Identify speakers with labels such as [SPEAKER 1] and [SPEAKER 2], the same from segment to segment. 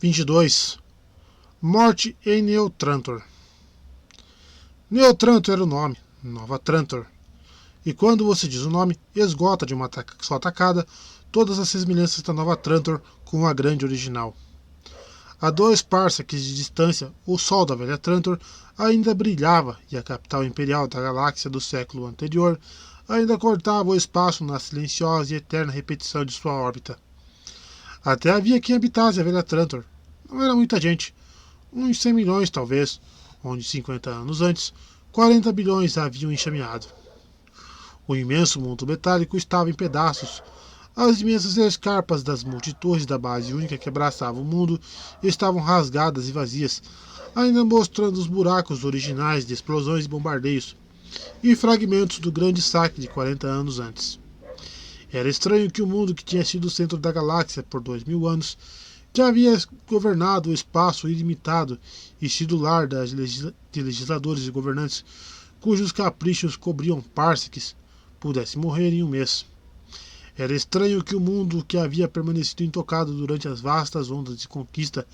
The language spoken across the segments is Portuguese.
[SPEAKER 1] 22. Morte em Neotrantor. Neotrantor era o nome, Nova Trantor. E quando você diz o nome, esgota de uma só tacada todas as semelhanças da Nova Trantor com a grande original. A 2 parsecs de distância, o Sol da velha Trantor ainda brilhava e a capital imperial da galáxia do século anterior ainda cortava o espaço na silenciosa e eterna repetição de sua órbita. Até havia quem habitasse a velha Trantor. Não era muita gente, uns 100 milhões talvez, onde 50 anos antes, 40 bilhões a haviam enxameado. O imenso mundo metálico estava em pedaços. As imensas escarpas das multitudes da base única que abraçava o mundo estavam rasgadas e vazias, ainda mostrando os buracos originais de explosões e bombardeios, e fragmentos do grande saque de 40 anos antes. Era estranho que o mundo que tinha sido o centro da galáxia por 2000 anos, que havia governado o espaço ilimitado e sido lar de legisladores e governantes cujos caprichos cobriam parsecs, pudesse morrer em um mês. Era estranho que o mundo que havia permanecido intocado durante as vastas ondas de conquista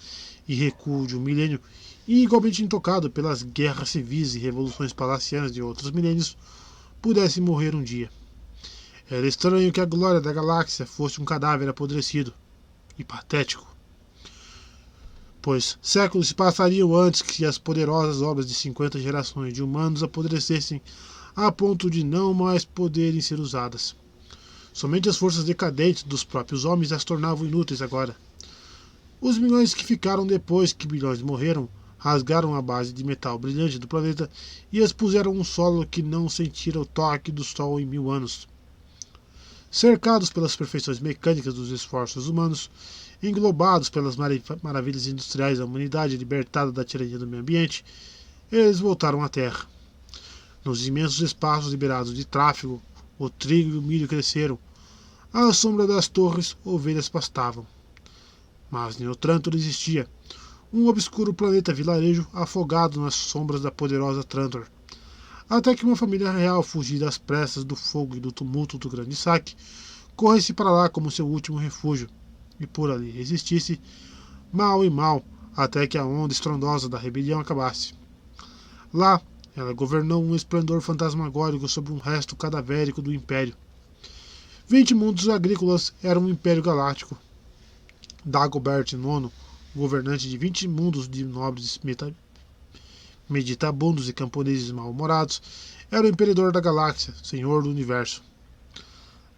[SPEAKER 1] e recuo de um milênio, e igualmente intocado pelas guerras civis e revoluções palacianas de outros milênios, pudesse morrer um dia. Era estranho que a glória da galáxia fosse um cadáver apodrecido e patético, pois séculos se passariam antes que as poderosas obras de 50 gerações de humanos apodrecessem a ponto de não mais poderem ser usadas. Somente as forças decadentes dos próprios homens as tornavam inúteis agora. Os milhões que ficaram depois que bilhões morreram rasgaram a base de metal brilhante do planeta e expuseram um solo que não sentira o toque do Sol em 1000 anos. Cercados pelas perfeições mecânicas dos esforços humanos, englobados pelas maravilhas industriais da humanidade libertada da tirania do meio ambiente, eles voltaram à Terra. Nos imensos espaços liberados de tráfego, o trigo e o milho cresceram. À sombra das torres, ovelhas pastavam. Mas Neotrantor existia, um obscuro planeta vilarejo afogado nas sombras da poderosa Trantor. Até que uma família real fugisse às pressas do fogo e do tumulto do grande saque, corresse para lá como seu último refúgio, e por ali resistisse, mal e mal, até que a onda estrondosa da rebelião acabasse. Lá, ela governou um esplendor fantasmagórico sobre um resto cadavérico do Império. 20 mundos agrícolas eram um Império Galáctico. Dagobert IX, governante de 20 mundos de nobres meditabundos e camponeses mal-humorados, era o imperador da galáxia, senhor do universo.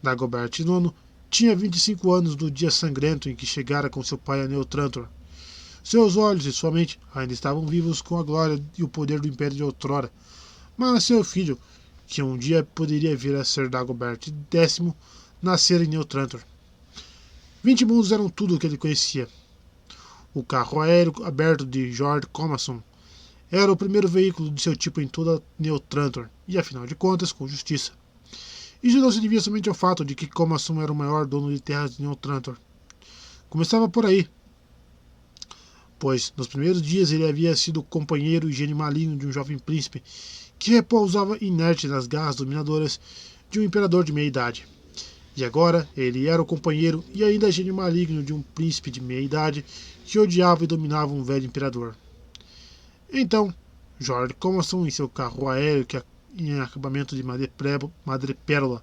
[SPEAKER 1] Dagobert IX tinha 25 anos do dia sangrento em que chegara com seu pai a Neotrantor. Seus olhos e sua mente ainda estavam vivos com a glória e o poder do Império de outrora, mas seu filho, que um dia poderia vir a ser Dagobert X, nascera em Neotrantor. 20 mundos eram tudo o que ele conhecia. O carro aéreo aberto de George Comasson era o primeiro veículo de seu tipo em toda Neotrantor, e afinal de contas, com justiça. Isso não se devia somente ao fato de que Comasson era o maior dono de terras de Neotrantor. Começava por aí, pois nos primeiros dias ele havia sido o companheiro e gênio maligno de um jovem príncipe que repousava inerte nas garras dominadoras de um imperador de meia-idade. E agora ele era o companheiro e ainda gênio maligno de um príncipe de meia-idade que odiava e dominava um velho imperador. Então, George Comasson, em seu carro aéreo em acabamento de madrepérola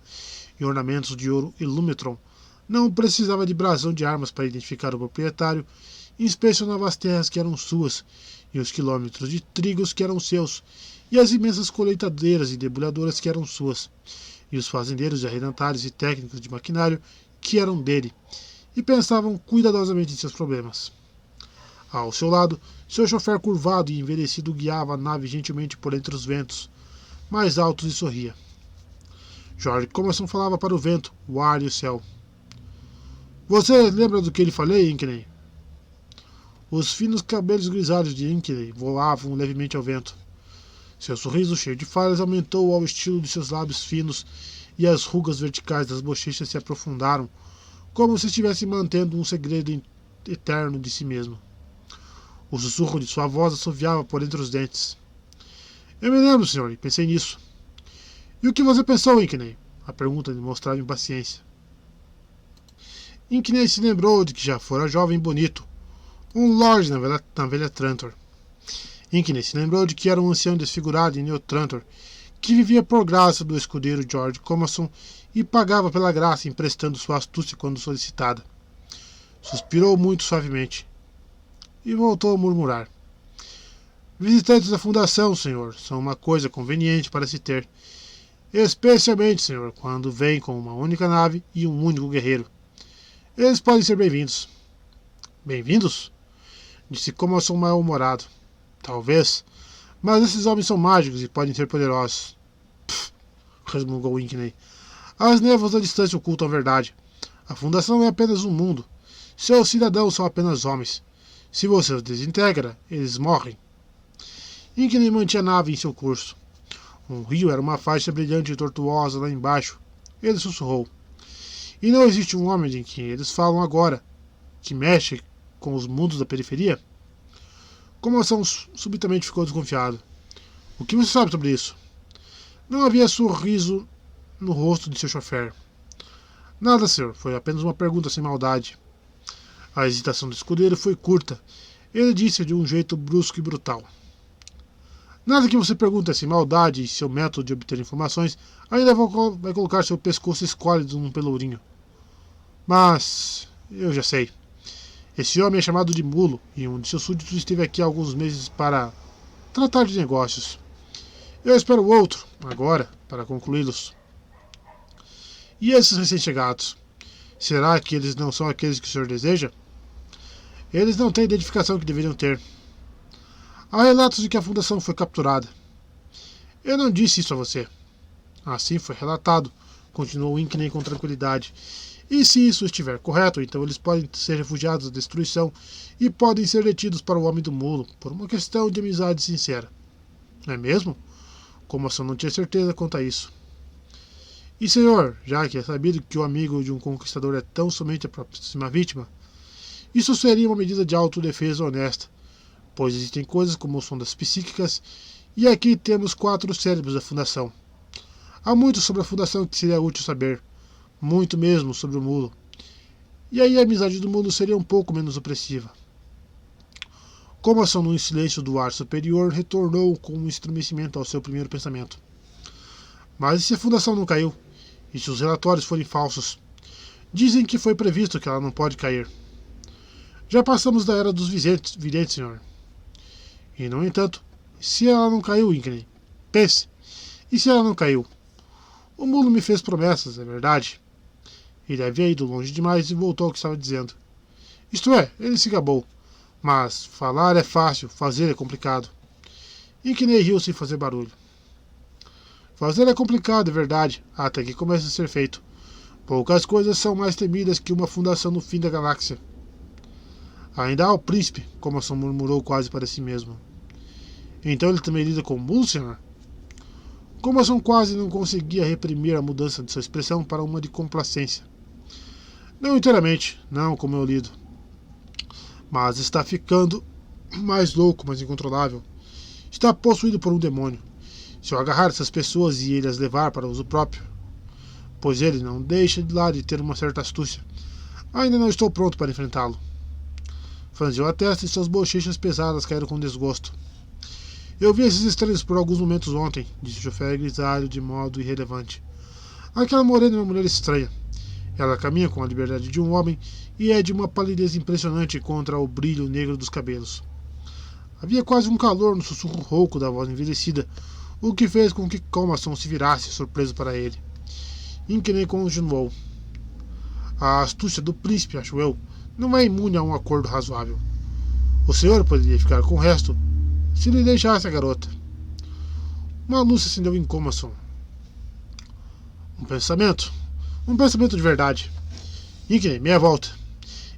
[SPEAKER 1] e ornamentos de ouro e lumetron, não precisava de brasão de armas para identificar o proprietário, inspecionava as terras que eram suas, e os quilômetros de trigos que eram seus, e as imensas colheitadeiras e debulhadoras que eram suas, e os fazendeiros e arrendatários e técnicos de maquinário que eram dele, e pensavam cuidadosamente em seus problemas. Ao seu lado, seu chofer curvado e envelhecido guiava a nave gentilmente por entre os ventos, mais altos, e sorria. George Comasson falava para o vento, o ar e o céu. Você lembra do que lhe falei, Inkeney? Os finos cabelos grisalhos de Inkeney voavam levemente ao vento. Seu sorriso cheio de falhas aumentou ao estilo de seus lábios finos e as rugas verticais das bochechas se aprofundaram, como se estivesse mantendo um segredo eterno de si mesmo. O sussurro de sua voz assoviava por entre os dentes. Eu me lembro, senhor, e pensei nisso. E o que você pensou, Inkeney? A pergunta lhe mostrava impaciência. Inkeney se lembrou de que já fora jovem e bonito, um lord na velha Trantor. Inkney se lembrou de que era um ancião desfigurado em New Trantor, que vivia por graça do escudeiro George Commerson e pagava pela graça emprestando sua astúcia quando solicitada. Suspirou muito suavemente e voltou a murmurar. Visitantes da fundação, senhor, são uma coisa conveniente para se ter. Especialmente, senhor, quando vêm com uma única nave e um único guerreiro. Eles podem ser bem-vindos. Bem-vindos? Disse Commerson mal-humorado. Talvez, mas esses homens são mágicos e podem ser poderosos. Pff, resmungou Inkney. As névoas da distância ocultam a verdade. A fundação é apenas um mundo. Seus cidadãos são apenas homens. Se você os desintegra, eles morrem. Inkney mantinha a nave em seu curso. Um rio era uma faixa brilhante e tortuosa lá embaixo. Ele sussurrou. E não existe um homem de quem eles falam agora, que mexe com os mundos da periferia? Commoção subitamente ficou desconfiado. O que você sabe sobre isso? Não havia sorriso no rosto de seu chofer. Nada, senhor. Foi apenas uma pergunta sem maldade. A hesitação do escudeiro foi curta. Ele disse de um jeito brusco e brutal. Nada que você pergunte sem maldade e seu método de obter informações ainda vai colocar seu pescoço esquálido num pelourinho. Mas eu já sei. Esse homem é chamado de Mulo e um de seus súditos esteve aqui há alguns meses para tratar de negócios. Eu espero outro, agora, para concluí-los. E esses recém-chegados? Será que eles não são aqueles que o senhor deseja? Eles não têm a identificação que deveriam ter. Há relatos de que a fundação foi capturada. Eu não disse isso a você. Assim foi relatado, continuou Inkney com tranquilidade. E se isso estiver correto, então eles podem ser refugiados da destruição e podem ser detidos para o Homem do Mulo, por uma questão de amizade sincera. Não é mesmo? Commoção não tinha certeza quanto a isso. E senhor, já que é sabido que o amigo de um conquistador é tão somente a próxima vítima, isso seria uma medida de autodefesa honesta, pois existem coisas como sondas psíquicas, e aqui temos 4 cérebros da Fundação. Há muito sobre a Fundação que seria útil saber, muito mesmo sobre o Mulo. E aí a amizade do mundo seria um pouco menos opressiva. Commoção, no silêncio do ar superior, retornou com um estremecimento ao seu primeiro pensamento. Mas e se a Fundação não caiu? E se os relatórios forem falsos? Dizem que foi previsto que ela não pode cair. Já passamos da era dos videntes, senhor. E, no entanto, se ela não caiu, Inkney? Pense. E se ela não caiu? O Mulo me fez promessas, é verdade. Ele havia ido longe demais e voltou ao que estava dizendo. Isto é, ele se gabou. Mas falar é fácil, fazer é complicado. Inkney riu sem fazer barulho. Fazer é complicado, é verdade, até que comece a ser feito. Poucas coisas são mais temidas que uma fundação no fim da galáxia. Ainda há o príncipe, Commoção murmurou quase para si mesmo. Então ele também lida com o Mulo, senhor? Commoção quase não conseguia reprimir a mudança de sua expressão para uma de complacência. Não inteiramente, não como eu lido. Mas está ficando mais louco, mais incontrolável. Está possuído por um demônio. Se eu agarrar essas pessoas e ele as levar para uso próprio, pois ele não deixa de lá de ter uma certa astúcia, ainda não estou pronto para enfrentá-lo. Franziu a testa e suas bochechas pesadas caíram com desgosto. Eu vi esses estranhos por alguns momentos ontem, disse o chofer grisalho de modo irrelevante. Aquela morena é uma mulher estranha. Ela caminha com a liberdade de um homem e é de uma palidez impressionante contra o brilho negro dos cabelos. Havia quase um calor no sussurro rouco da voz envelhecida, o que fez com que Commoção se virasse, surpreso para ele. Inkney continuou. A astúcia do príncipe, acho eu, não é imune a um acordo razoável. O senhor poderia ficar com o resto se lhe deixasse a garota. Uma luz se acendeu em Commoção. Um pensamento de verdade. Inkney, meia volta.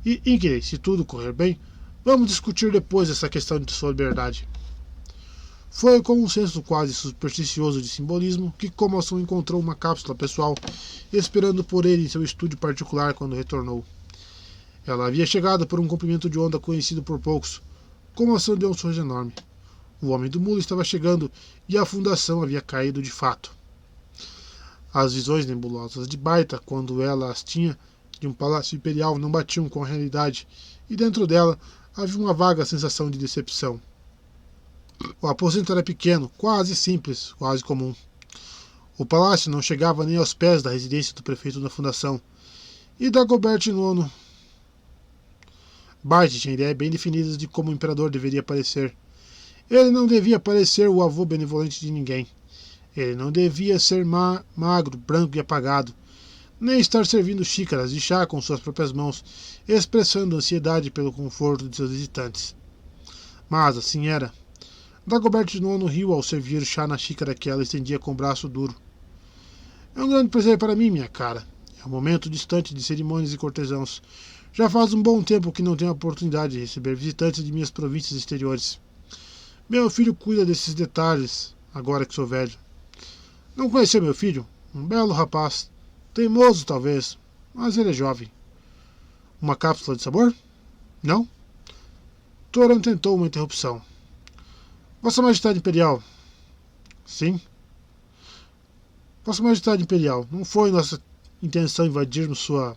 [SPEAKER 1] E Inkney, se tudo correr bem, vamos discutir depois essa questão de sua liberdade. Foi com um senso quase supersticioso de simbolismo que Commoção encontrou uma cápsula pessoal esperando por ele em seu estúdio particular quando retornou. Ela havia chegado por um comprimento de onda conhecido por poucos. Commoção deu um sorriso enorme. O Homem do Mulo estava chegando e a fundação havia caído de fato. As visões nebulosas de Baita, quando ela as tinha, de um palácio imperial, não batiam com a realidade, e dentro dela havia uma vaga sensação de decepção. O aposento era pequeno, quase simples, quase comum. O palácio não chegava nem aos pés da residência do prefeito da fundação, e Dagobert IX. Bart tinha ideias bem definidas de como o imperador deveria parecer. Ele não devia parecer o avô benevolente de ninguém. Ele não devia ser magro, branco e apagado, nem estar servindo xícaras de chá com suas próprias mãos, expressando ansiedade pelo conforto de seus visitantes. Mas assim era. Dagobert IX riu ao servir chá na xícara que ela estendia com o braço duro. É um grande prazer para mim, minha cara. É um momento distante de cerimônias e cortesãos. Já faz um bom tempo que não tenho a oportunidade de receber visitantes de minhas províncias exteriores. Meu filho cuida desses detalhes, agora que sou velho. Não conheceu meu filho? Um belo rapaz. Teimoso, talvez, mas ele é jovem. Uma cápsula de sabor? Não? Toran tentou uma interrupção. Vossa Majestade Imperial. Sim? Vossa Majestade Imperial, não foi nossa intenção invadirmos sua...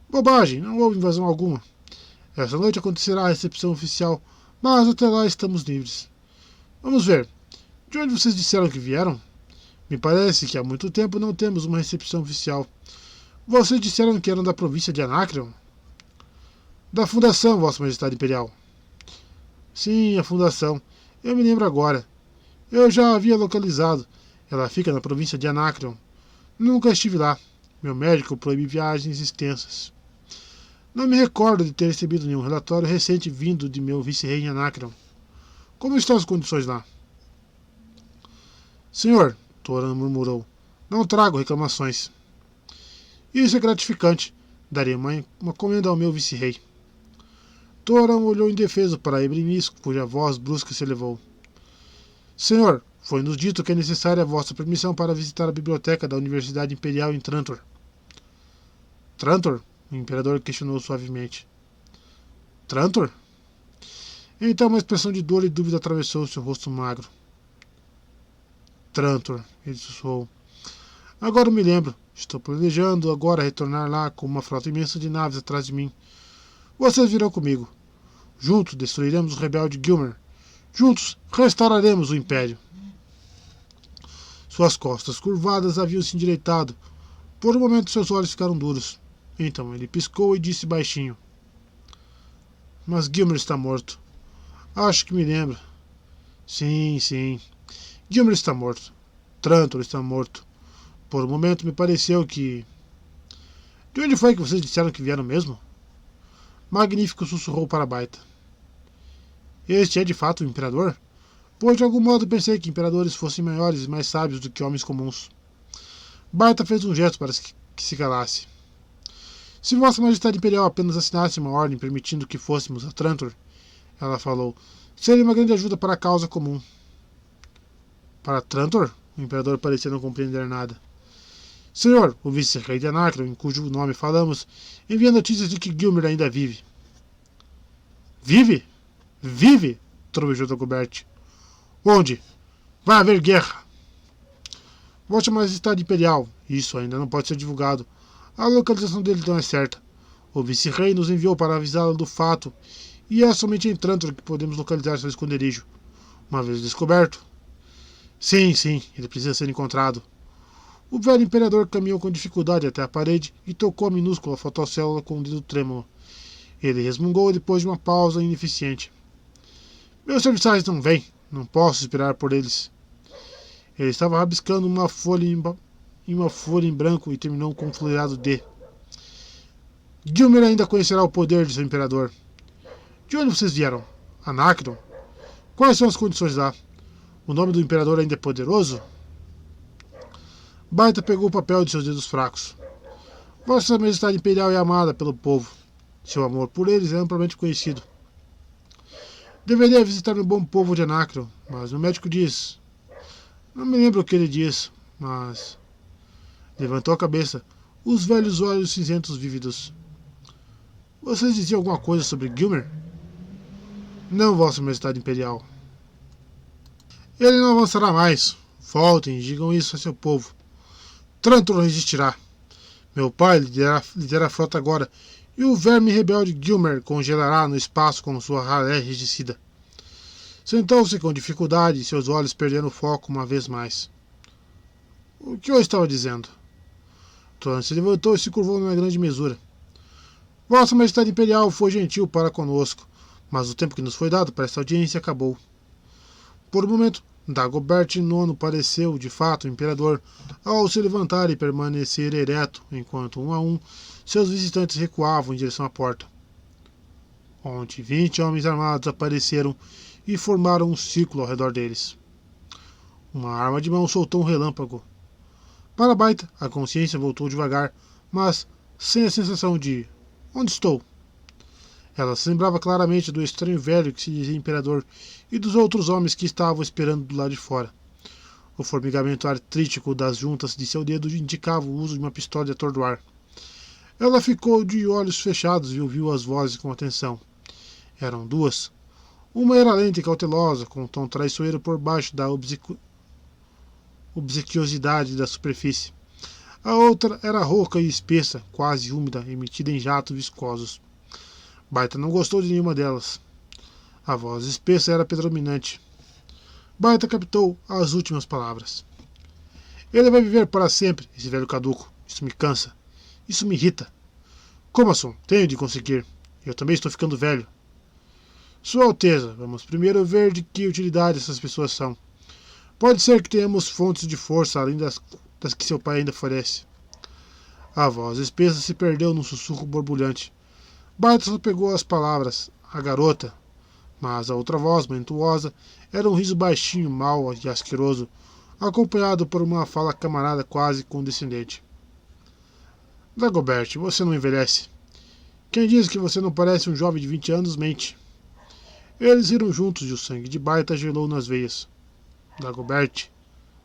[SPEAKER 1] Bobagem, não houve invasão alguma. Essa noite acontecerá a recepção oficial, mas até lá estamos livres. Vamos ver. De onde vocês disseram que vieram? Me parece que há muito tempo não temos uma recepção oficial. Vocês disseram que eram da província de Anacreon? Da Fundação, Vossa Majestade Imperial. Sim, a Fundação. Eu me lembro agora. Eu já a havia localizado. Ela fica na província de Anacreon. Nunca estive lá. Meu médico proíbe viagens extensas. Não me recordo de ter recebido nenhum relatório recente vindo de meu vice-rei em Anacreon. Como estão as condições lá? Senhor, Toran murmurou, não trago reclamações. Isso é gratificante. Darei uma comenda ao meu vice-rei. Toran olhou indefeso para Ebrinis, cuja voz brusca se elevou. Senhor, foi-nos dito que é necessária a vossa permissão para visitar a biblioteca da Universidade Imperial em Trantor. Trantor? O imperador questionou suavemente. Trantor? Então uma expressão de dor e dúvida atravessou seu rosto magro. Trantor, ele sussurrou. Agora me lembro. Estou planejando agora retornar lá com uma frota imensa de naves atrás de mim. Vocês virão comigo. Juntos destruiremos o rebelde Gilmer. Juntos restauraremos o Império. Suas costas curvadas haviam se endireitado. Por um momento seus olhos ficaram duros. Então ele piscou e disse baixinho. Mas Gilmer está morto. Acho que me lembro. Sim, sim. Gilmer está morto. Trantor está morto. Por um momento me pareceu que... De onde foi que vocês disseram que vieram mesmo? Magnífico sussurrou para Baita. Este é de fato o imperador? Pois de algum modo pensei que imperadores fossem maiores e mais sábios do que homens comuns. Baita fez um gesto para que se calasse. Se Vossa Majestade Imperial apenas assinasse uma ordem permitindo que fôssemos a Trantor, ela falou, seria uma grande ajuda para a causa comum. Para Trantor? O imperador parecia não compreender nada. Senhor, o vice-rei de Anacreon, em cujo nome falamos, envia notícias de que Gilmer ainda vive. Vive? Vive? Trovejou Dagobert. Onde? Vai haver guerra. Vossa Majestade Imperial, isso ainda não pode ser divulgado. A localização dele não é certa. O vice-rei nos enviou para avisá-lo do fato, e é somente em Trantor que podemos localizar seu esconderijo. Uma vez descoberto... Sim, ele precisa ser encontrado. O velho imperador caminhou com dificuldade até a parede e tocou a minúscula fotocélula com o dedo trêmulo. Ele resmungou depois de uma pausa ineficiente. Meus serviçais não vêm. Não posso esperar por eles. Ele estava rabiscando uma folha em branco e terminou com um floreado D. Gilmer ainda conhecerá o poder de seu imperador. De onde vocês vieram? Anacreon? Quais são as condições lá? O nome do imperador ainda é poderoso? Baita pegou o papel de seus dedos fracos. Vossa Majestade Imperial é amada pelo povo. Seu amor por eles é amplamente conhecido. Deveria visitar o bom povo de Anacreon, mas o médico diz... Não me lembro o que ele diz, mas... Levantou a cabeça, os velhos olhos cinzentos vívidos. Vocês diziam alguma coisa sobre Gilmer? Não, Vossa Majestade Imperial. Ele não avançará mais. Voltem e digam isso a seu povo. Trantor resistirá. Meu pai lidera a frota agora, e o verme rebelde Gilmer congelará no espaço com sua ralé regicida. Sentou-se com dificuldade e seus olhos perderam o foco uma vez mais. O que eu estava dizendo? Toran se levantou e se curvou numa grande mesura. Vossa Majestade Imperial foi gentil para conosco, mas o tempo que nos foi dado para esta audiência acabou. Por um momento, Dagobert IX pareceu, de fato, o imperador, ao se levantar e permanecer ereto, enquanto, um a um, seus visitantes recuavam em direção à porta. Onde 20 homens armados apareceram e formaram um círculo ao redor deles. Uma arma de mão soltou um relâmpago. Para Baita, a consciência voltou devagar, mas sem a sensação de onde estou? Ela se lembrava claramente do estranho velho que se dizia imperador e dos outros homens que estavam esperando do lado de fora. O formigamento artrítico das juntas de seu dedo indicava o uso de uma pistola de atordoar. Ela ficou de olhos fechados e ouviu as vozes com atenção. Eram duas. Uma era lenta e cautelosa, com um tom traiçoeiro por baixo da obsequiosidade da superfície. A outra era rouca e espessa, quase úmida, emitida em jatos viscosos. Baita não gostou de nenhuma delas. A voz espessa era predominante. Baita captou as últimas palavras. Ele vai viver para sempre, esse velho caduco. Isso me cansa. Isso me irrita. Comasson, tenho de conseguir. Eu também estou ficando velho. Sua Alteza, vamos primeiro ver de que utilidade essas pessoas são. Pode ser que tenhamos fontes de força além das que seu pai ainda oferece. A voz espessa se perdeu num sussurro borbulhante. Baita só pegou as palavras, a garota, mas a outra voz, montuosa, era um riso baixinho, mau e asqueroso, acompanhado por uma fala camarada quase condescendente. Dagobert, você não envelhece. Quem diz que você não parece um jovem de 20 anos mente. Eles riram juntos e o sangue de Baita gelou nas veias. Dagobert,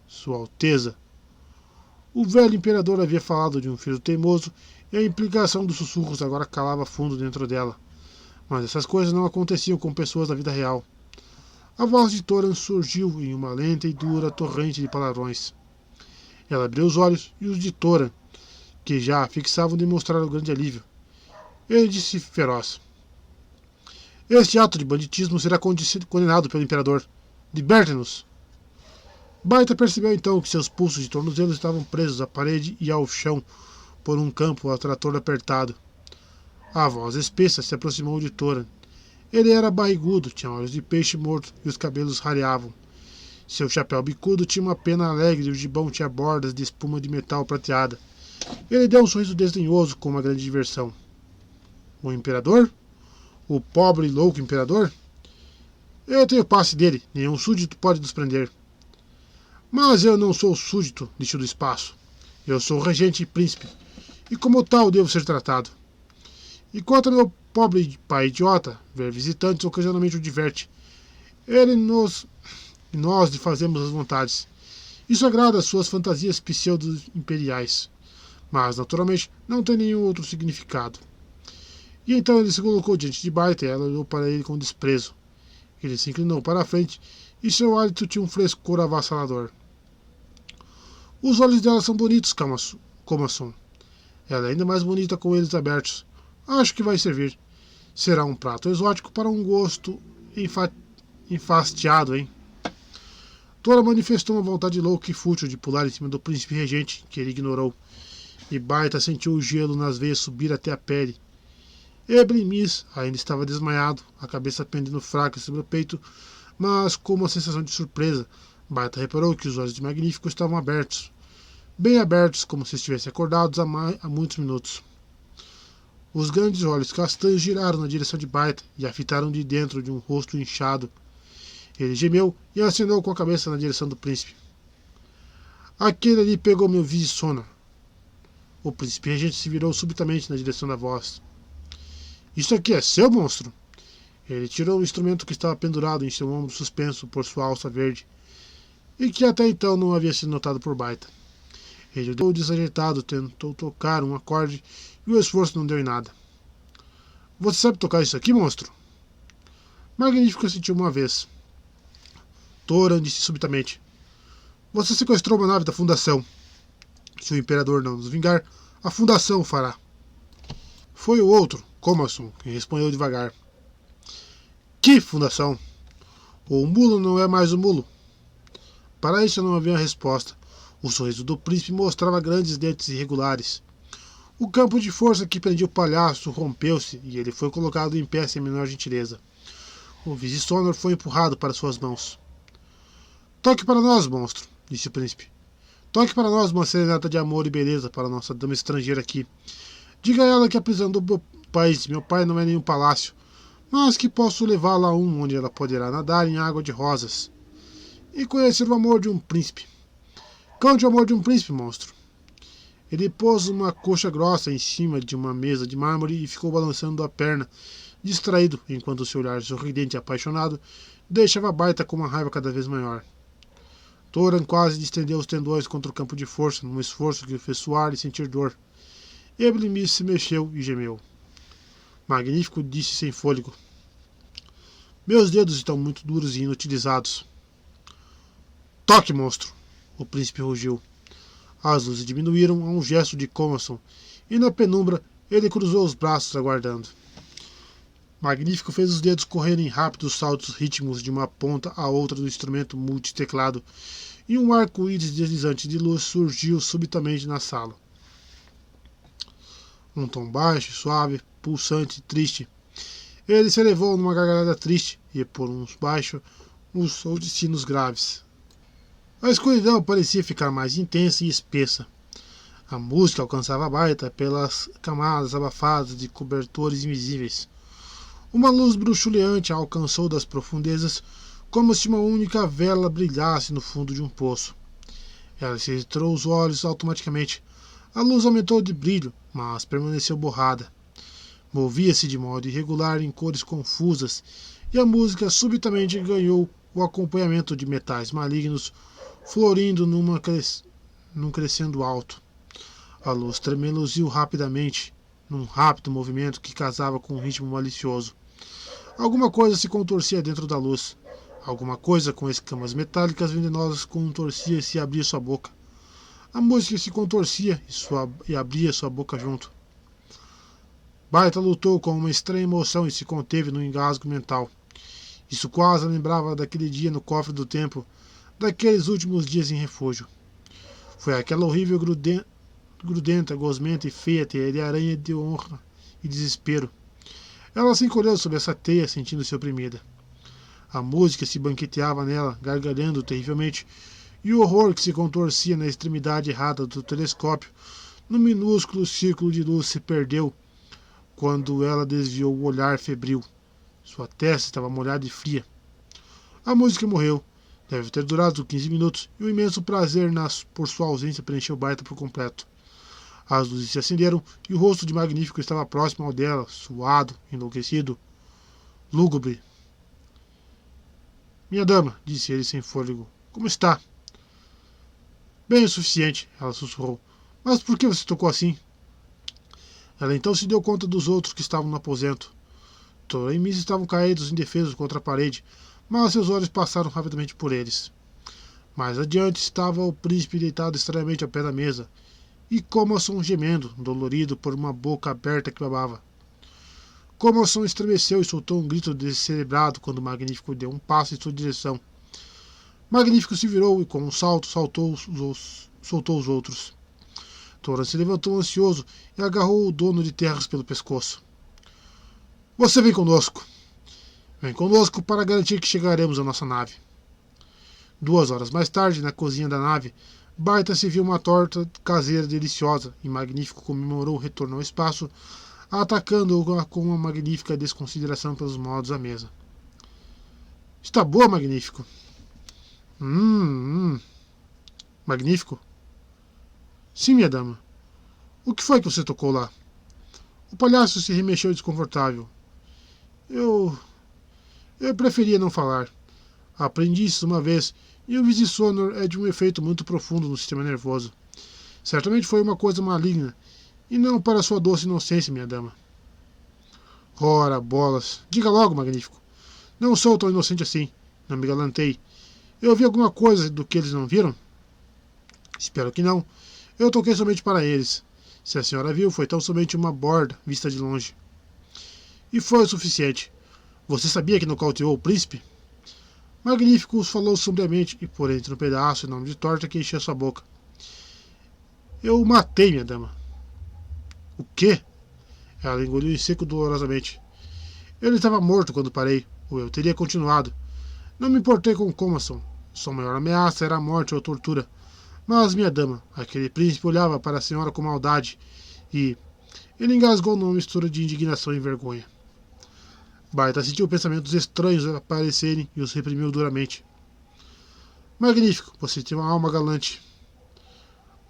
[SPEAKER 1] Sua Alteza. O velho imperador havia falado de um filho teimoso e a implicação dos sussurros agora calava fundo dentro dela. Mas essas coisas não aconteciam com pessoas da vida real. A voz de Toran surgiu em uma lenta e dura torrente de palavrões. Ela abriu os olhos e os de Toran, que já fixavam, demonstraram grande alívio. Ele disse feroz. Este ato de banditismo será condenado pelo imperador. Liberte-nos! Baita percebeu então que seus pulsos de tornozelos estavam presos à parede e ao chão por um campo atrator apertado. A voz espessa se aproximou de Toran. Ele era barrigudo, tinha olhos de peixe morto e os cabelos rareavam. Seu chapéu bicudo tinha uma pena alegre e o gibão tinha bordas de espuma de metal prateada. Ele deu um sorriso desdenhoso com uma grande diversão. O imperador? O pobre e louco imperador? Eu tenho passe dele, nenhum súdito pode nos prender. Mas eu não sou súdito, disse do espaço. Eu sou regente e príncipe, e como tal devo ser tratado. E quanto ao meu pobre pai idiota, ver visitantes ocasionalmente o diverte. Ele e nós lhe fazemos as vontades. Isso agrada às suas fantasias pseudo-imperiais, mas naturalmente não tem nenhum outro significado. E então ele se colocou diante de Baita e ela olhou para ele com desprezo. Ele se inclinou para a frente e seu hálito tinha um frescor avassalador. Os olhos dela são bonitos, Comasson. Ela é ainda mais bonita com eles abertos. Acho que vai servir. Será um prato exótico para um gosto enfastiado, hein? Tora manifestou uma vontade louca e fútil de pular em cima do príncipe regente, que ele ignorou. E Baita sentiu o gelo nas veias subir até a pele. Ebremis ainda estava desmaiado, a cabeça pendendo fraca sobre o peito, mas com uma sensação de surpresa. Baita reparou que os olhos de Magnífico estavam abertos. Bem abertos, como se estivessem acordados há muitos minutos. Os grandes olhos castanhos giraram na direção de Baita e a fitaram de dentro de um rosto inchado. Ele gemeu e acenou com a cabeça na direção do príncipe. Aquele ali pegou meu Visissona. O príncipe regente se virou subitamente na direção da voz. Isso aqui é seu, monstro? Ele tirou o instrumento que estava pendurado em seu ombro suspenso por sua alça verde, e que até então não havia sido notado por Baita. Ele deu desajeitado, tentou tocar um acorde e o esforço não deu em nada. Você sabe tocar isso aqui, monstro? Magnífico sentiu uma vez. Toran disse subitamente. Você sequestrou uma nave da Fundação. Se o Imperador não nos vingar, a Fundação o fará. Foi o outro, Comerson, que respondeu devagar. Que fundação? O mulo não é mais o mulo. Para isso não havia resposta. O sorriso do príncipe mostrava grandes dentes irregulares. O campo de força que prendia o palhaço rompeu-se e ele foi colocado em pé sem a menor gentileza. O Visisonor foi empurrado para suas mãos. Toque para nós, monstro, disse o príncipe. Toque para nós uma serenata de amor e beleza para nossa dama estrangeira aqui. Diga a ela que a prisão do meu país de meu pai não é nenhum palácio, mas que posso levá-la a um onde ela poderá nadar em água de rosas e conhecer o amor de um príncipe. Cante o amor de um príncipe, monstro. Ele pôs uma coxa grossa em cima de uma mesa de mármore e ficou balançando a perna, distraído, enquanto seu olhar sorridente e apaixonado deixava a baita com uma raiva cada vez maior. Thoran quase distendeu os tendões contra o campo de força, num esforço que o fez suar e sentir dor. Eblimis se mexeu e gemeu. Magnífico disse sem fôlego. Meus dedos estão muito duros e inutilizados. Toque, monstro! O príncipe rugiu. As luzes diminuíram a um gesto de Comerson, e na penumbra ele cruzou os braços aguardando. Magnífico fez os dedos correrem rápidos saltos rítmicos de uma ponta à outra do instrumento multiteclado, e um arco-íris deslizante de luz surgiu subitamente na sala. Um tom baixo, suave, pulsante e triste. Ele se elevou numa gargalhada triste e, por uns baixo, um som de sinos graves. A escuridão parecia ficar mais intensa e espessa. A música alcançava a baita pelas camadas abafadas de cobertores invisíveis. Uma luz bruxuleante a alcançou das profundezas, como se uma única vela brilhasse no fundo de um poço. Ela se retirou os olhos automaticamente. A luz aumentou de brilho, mas permaneceu borrada. Movia-se de modo irregular em cores confusas, e a música subitamente ganhou o acompanhamento de metais malignos, florindo num crescendo alto. A luz tremeluziu rapidamente, num rápido movimento que casava com um ritmo malicioso. Alguma coisa se contorcia dentro da luz. Alguma coisa com escamas metálicas venenosas contorcia e se abria sua boca. A música se contorcia e abria sua boca junto. Baita lutou com uma estranha emoção e se conteve num engasgo mental. Isso quase lembrava daquele dia no cofre do templo, daqueles últimos dias em refúgio. Foi aquela horrível grudenta, gosmenta e feia teia de aranha de honra e desespero. Ela se encolheu sob essa teia, sentindo-se oprimida. A música se banqueteava nela, gargalhando terrivelmente, e o horror que se contorcia na extremidade errada do telescópio, no minúsculo círculo de luz, se perdeu quando ela desviou o olhar febril. Sua testa estava molhada e fria. A música morreu. Deve ter durado 15 minutos, e o imenso prazer por sua ausência preencheu Baita por completo. As luzes se acenderam e o rosto de Magnífico estava próximo ao dela, suado, enlouquecido, lúgubre. Minha dama, disse ele sem fôlego, como está? Bem o suficiente, ela sussurrou. Mas por que você tocou assim? Ela então se deu conta dos outros que estavam no aposento. Thoran e Miss estavam caídos indefesos contra a parede, mas seus olhos passaram rapidamente por eles. Mais adiante estava o príncipe deitado estranhamente ao pé da mesa, e Comerson gemendo, dolorido por uma boca aberta que babava. Comerson estremeceu e soltou um grito descerebrado quando Magnífico deu um passo em sua direção. Magnífico se virou e, com um salto, soltou os outros. Thoran se levantou ansioso e agarrou o dono de terras pelo pescoço. Você vem conosco. Vem conosco para garantir que chegaremos à nossa nave. 2 horas mais tarde, na cozinha da nave, Baita se viu uma torta caseira deliciosa e Magnífico comemorou o retorno ao espaço, atacando-o com uma magnífica desconsideração pelos modos à mesa. Está boa, Magnífico? Magnífico? Sim, minha dama. O que foi que você tocou lá? O palhaço se remexeu desconfortável. Eu preferia não falar. Aprendi isso uma vez, e o Visisonor é de um efeito muito profundo no sistema nervoso. Certamente foi uma coisa maligna, e não para sua doce inocência, minha dama. Ora, bolas. Diga logo, Magnífico. Não sou tão inocente assim. Não me galantei. Eu vi alguma coisa do que eles não viram? Espero que não. Eu toquei somente para eles. Se a senhora viu, foi tão somente uma borda vista de longe. E foi o suficiente. Você sabia que nocauteou o príncipe? Magníficos falou sombriamente e por entre um pedaço enorme de torta que enchia sua boca. Eu o matei, minha dama. O quê? Ela engoliu em seco dolorosamente. Ele estava morto quando parei, ou eu teria continuado. Não me importei com Comason. Sua maior ameaça era a morte ou a tortura. Mas, minha dama, aquele príncipe olhava para a senhora com maldade e... Ele engasgou numa mistura de indignação e vergonha. Baita sentiu pensamentos estranhos aparecerem e os reprimiu duramente. Magnífico, você tem uma alma galante.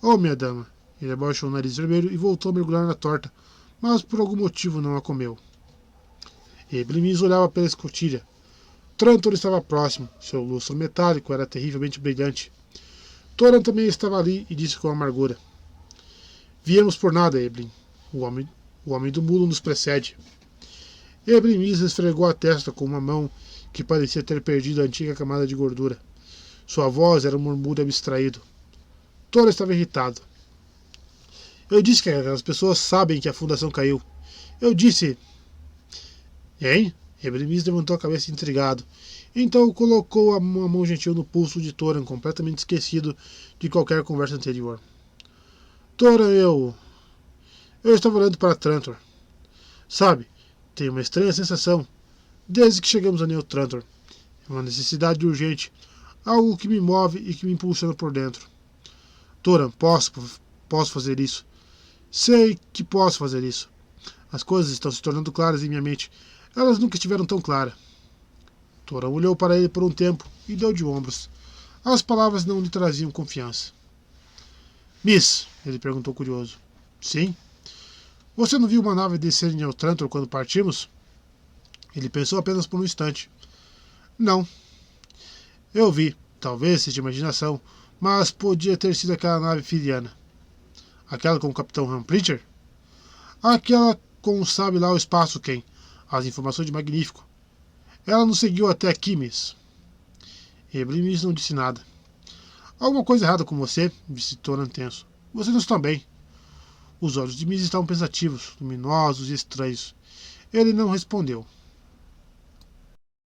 [SPEAKER 1] Oh, minha dama. Ele abaixou o nariz vermelho e voltou a mergulhar na torta, mas por algum motivo não a comeu. Eblimis olhava pela escotilha. Trantor estava próximo. Seu lustro metálico era terrivelmente brilhante. Thoran também estava ali e disse com amargura. Viemos por nada, Eblin. O homem do mulo nos precede. Eblimis esfregou a testa com uma mão que parecia ter perdido a antiga camada de gordura. Sua voz era um murmúrio abstraído. Thoran estava irritado. Eu disse que as pessoas sabem que a fundação caiu. Eu disse... Hein? Eblimis levantou a cabeça intrigado. Então colocou uma mão gentil no pulso de Thoran, completamente esquecido de qualquer conversa anterior. Thoran, eu estava olhando para Trantor. Sabe, tenho uma estranha sensação, desde que chegamos a Neutrantor. É uma necessidade urgente, algo que me move e que me impulsiona por dentro. Thoran, posso fazer isso. Sei que posso fazer isso. As coisas estão se tornando claras em minha mente. Elas nunca estiveram tão claras. Thoran olhou para ele por um tempo e deu de ombros. As palavras não lhe traziam confiança. Miss, ele perguntou curioso. Sim? Você não viu uma nave descer em Neutrantor quando partimos? Ele pensou apenas por um instante. Não. Eu vi. Talvez seja imaginação, mas podia ter sido aquela nave filiana. Aquela com o Capitão Rampritcher? Aquela com sabe lá o espaço quem? As informações de Magnífico. Ela nos seguiu até aqui, Miss. Eblimis não disse nada. Alguma coisa errada com você? Disse Thoran tenso. Você não está bem. Os olhos de Miss estavam pensativos, luminosos e estranhos. Ele não respondeu.